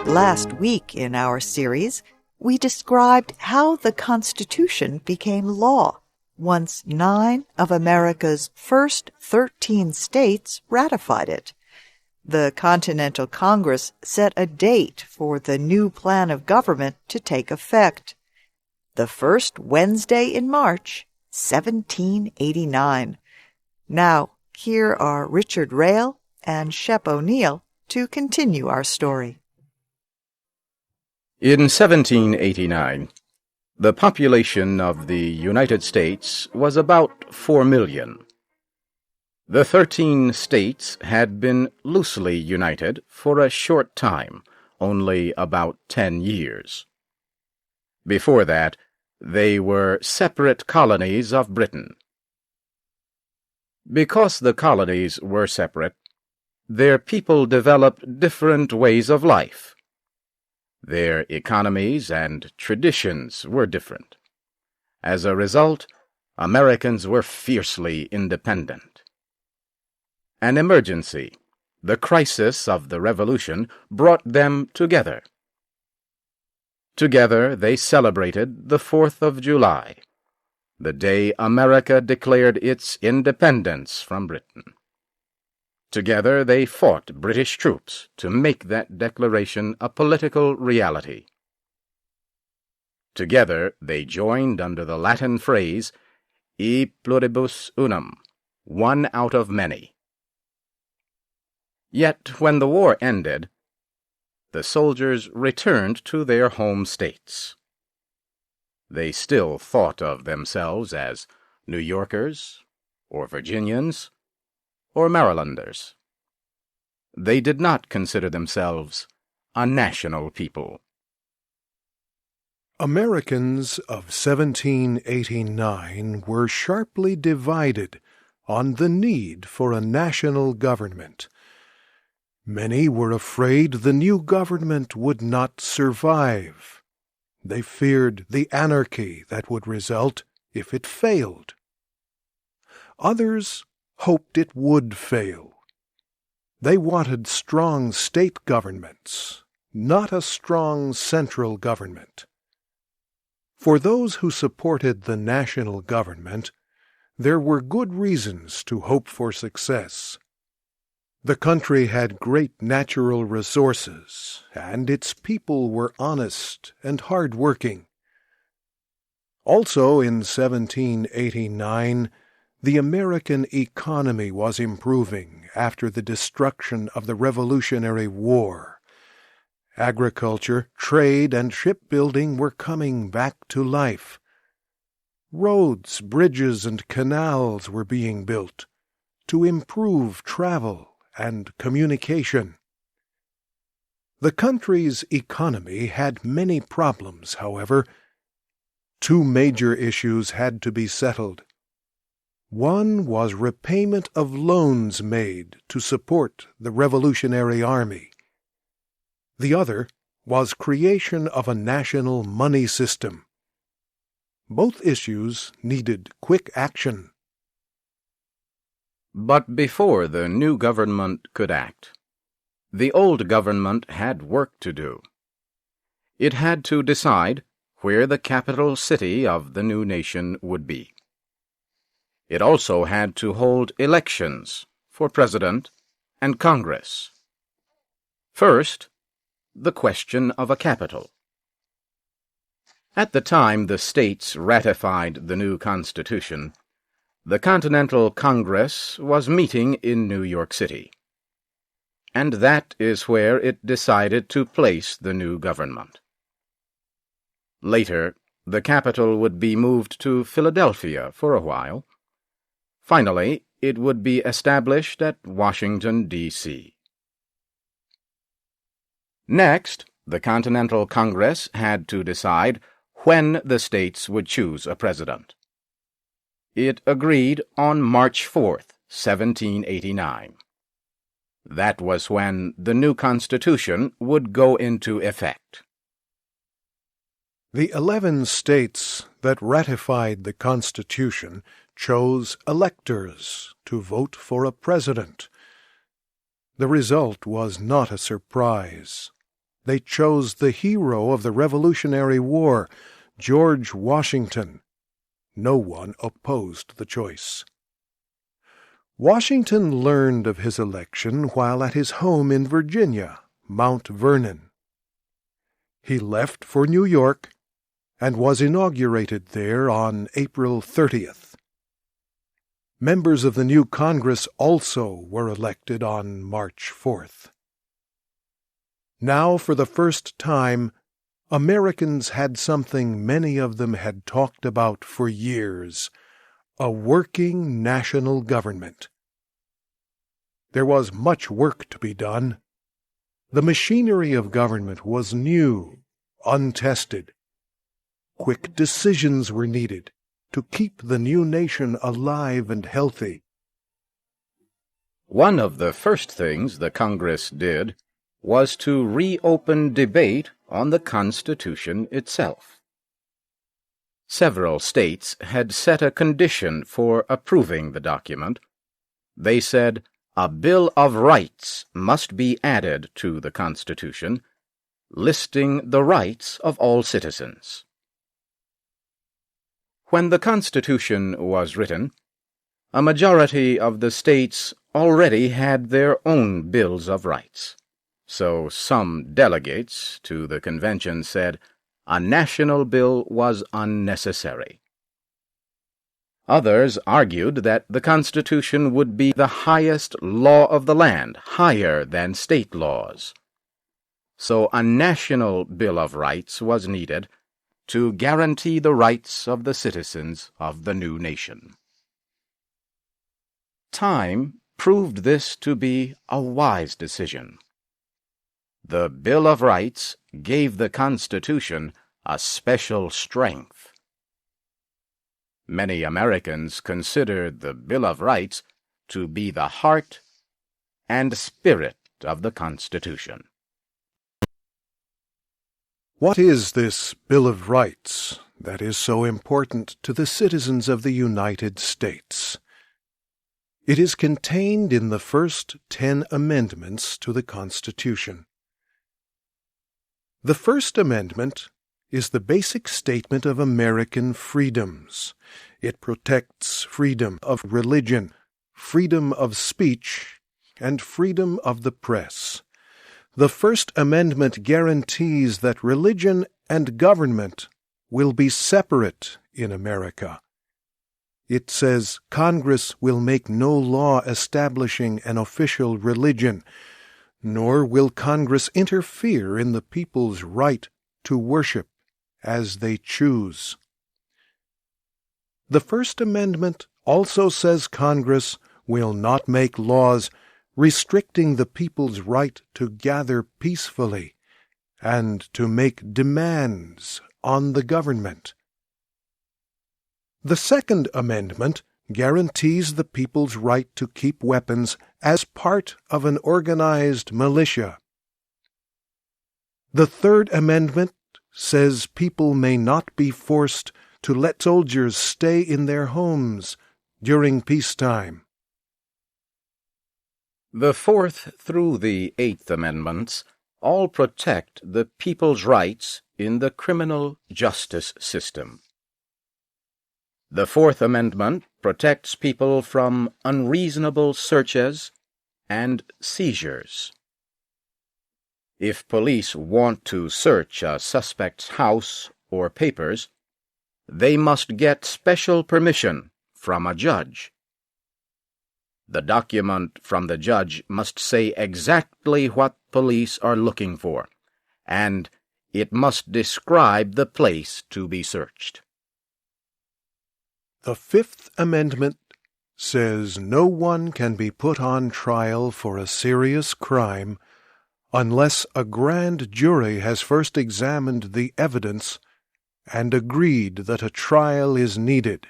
Last week in our series, we described how the Constitution became law once 9 of America's first 13 states ratified it. The Continental Congress set a date for the new plan of government to take effect. The first Wednesday in March, 1789. Now, here are Richard Rail and Shep O'Neill to continue our story. In 1789, the population of the United States was about 4 million. The 13 states had been loosely united for a short time, only about 10 years. Before that, they were separate colonies of Britain. Because the colonies were separate, their people developed different ways of life. Their economies and traditions were different. As a result, Americans were fiercely independent. An emergency, the crisis of the Revolution, brought them together. Together they celebrated the 4th of July, the day America declared its independence from Britain. Together they fought British troops to make that declaration a political reality. Together they joined under the Latin phrase, e pluribus unum, one out of many. Yet when the war ended, the soldiers returned to their home states. They still thought of themselves as New Yorkers, or Virginians, or Marylanders. They did not consider themselves a national people. Americans of 1789 were sharply divided on the need for a national government. Many were afraid the new government would not survive. They feared the anarchy that would result if it failed. Others hoped it would fail. They wanted strong state governments, not a strong central government. For those who supported the national government, there were good reasons to hope for success. The country had great natural resources, and its people were honest and hard-working. Also in 1789, the American economy was improving after the destruction of the Revolutionary War. Agriculture, trade, and shipbuilding were coming back to life. Roads, bridges, and canals were being built to improve travel and communication. The country's economy had many problems, however. 2 major issues had to be settled. One was repayment of loans made to support the Revolutionary Army. The other was creation of a national money system. Both issues needed quick action. But before the new government could act, the old government had work to do. It had to decide where the capital city of the new nation would be. It also had to hold elections for President and Congress. First, the question of a capital. At the time the states ratified the new Constitution, the Continental Congress was meeting in New York City, and that is where it decided to place the new government. Later, the capital would be moved to Philadelphia for a while. Finally, it would be established at Washington, D.C. Next, the Continental Congress had to decide when the states would choose a president. It agreed on March 4th, 1789. That was when the new Constitution would go into effect. The 11 states that ratified the Constitution chose electors to vote for a president. The result was not a surprise. They chose the hero of the Revolutionary War, George Washington. No one opposed the choice. Washington learned of his election while at his home in Virginia, Mount Vernon. He left for New York and was inaugurated there on April 30th. Members of the new Congress also were elected on March 4th. Now, for the first time, Americans had something many of them had talked about for years: a working national government. There was much work to be done. The machinery of government was new, untested. Quick decisions were needed to keep the new nation alive and healthy. One of the first things the Congress did was to reopen debate on the Constitution itself. Several states had set a condition for approving the document. They said a Bill of Rights must be added to the Constitution, listing the rights of all citizens. When the Constitution was written, a majority of the states already had their own bills of rights. So some delegates to the convention said a national bill was unnecessary. Others argued that the Constitution would be the highest law of the land, higher than state laws. So a national Bill of Rights was needed to guarantee the rights of the citizens of the new nation. Time proved this to be a wise decision. The Bill of Rights gave the Constitution a special strength. Many Americans considered the Bill of Rights to be the heart and spirit of the Constitution. What is this Bill of Rights that is so important to the citizens of the United States? It is contained in the first 10 amendments to the Constitution. The First Amendment is the basic statement of American freedoms. It protects freedom of religion, freedom of speech, and freedom of the press. The First Amendment guarantees that religion and government will be separate in America. It says Congress will make no law establishing an official religion, nor will Congress interfere in the people's right to worship as they choose. The First Amendment also says Congress will not make laws restricting the people's right to gather peacefully and to make demands on the government. The Second Amendment guarantees the people's right to keep weapons as part of an organized militia. The Third Amendment says people may not be forced to let soldiers stay in their homes during peacetime. The Fourth through the Eighth Amendments all protect the people's rights in the criminal justice system. The Fourth Amendment protects people from unreasonable searches and seizures. If police want to search a suspect's house or papers, they must get special permission from a judge. The document from the judge must say exactly what police are looking for, and it must describe the place to be searched. The Fifth Amendment says no one can be put on trial for a serious crime unless a grand jury has first examined the evidence and agreed that a trial is needed.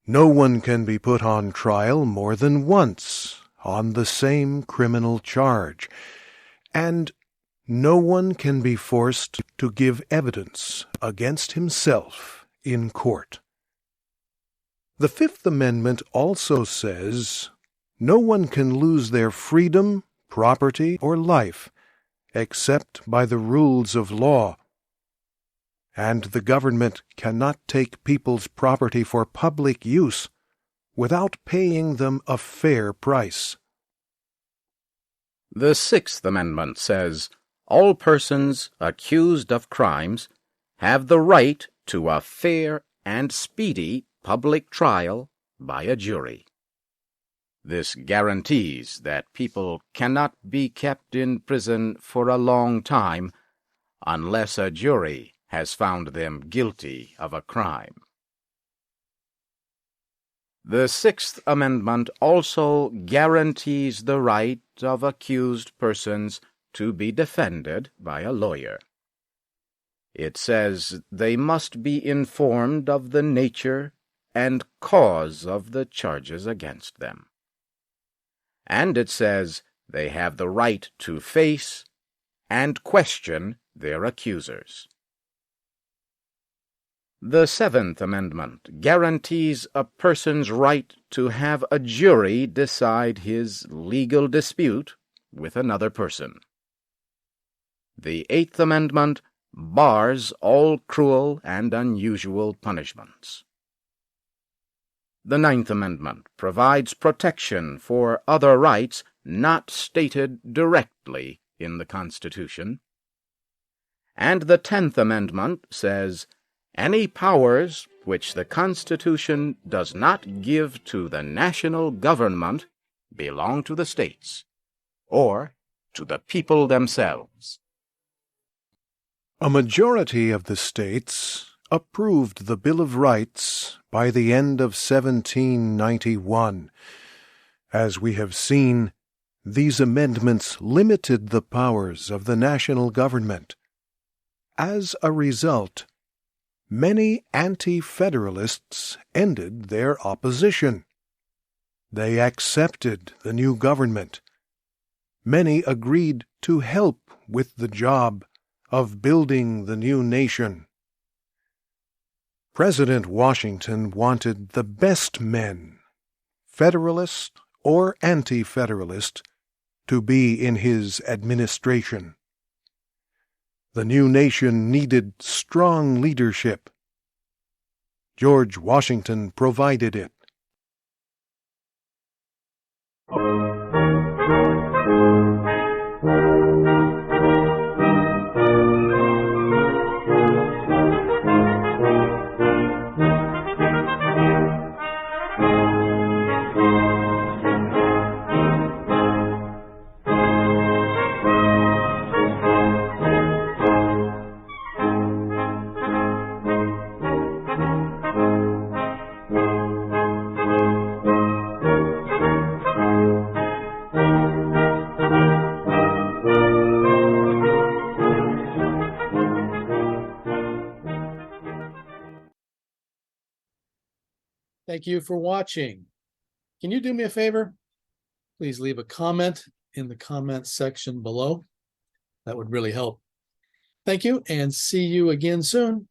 No one can be put on trial more than once on the same criminal charge, and No one can be forced to give evidence against himself in court. The Fifth Amendment also says, no one can lose their freedom, property, or life except by the rules of law. And the government cannot take people's property for public use without paying them a fair price. The Sixth Amendment says, all persons accused of crimes have the right to a fair and speedy public trial by a jury. This guarantees that people cannot be kept in prison for a long time unless a jury has found them guilty of a crime. The Sixth Amendment also guarantees the right of accused persons to be defended by a lawyer. It says they must be informed of the nature and cause of the charges against them. And it says they have the right to face and question their accusers. The Seventh Amendment guarantees a person's right to have a jury decide his legal dispute with another person. The Eighth Amendment bars all cruel and unusual punishments. The Ninth Amendment provides protection for other rights not stated directly in the Constitution. And the 10th Amendment says, any powers which the Constitution does not give to the national government belong to the states, or to the people themselves. A majority of the states approved the Bill of Rights by the end of 1791. As we have seen, these amendments limited the powers of the national government. As a result, many anti-federalists ended their opposition. They accepted the new government. Many agreed to help with the job of building the new nation. President Washington wanted the best men, Federalist or Anti-Federalist, to be in his administration. The new nation needed strong leadership. George Washington provided it. Thank you for watching. Can you do me a favor? Please leave a comment in the comment section below. That would really help. Thank you, and see you again soon.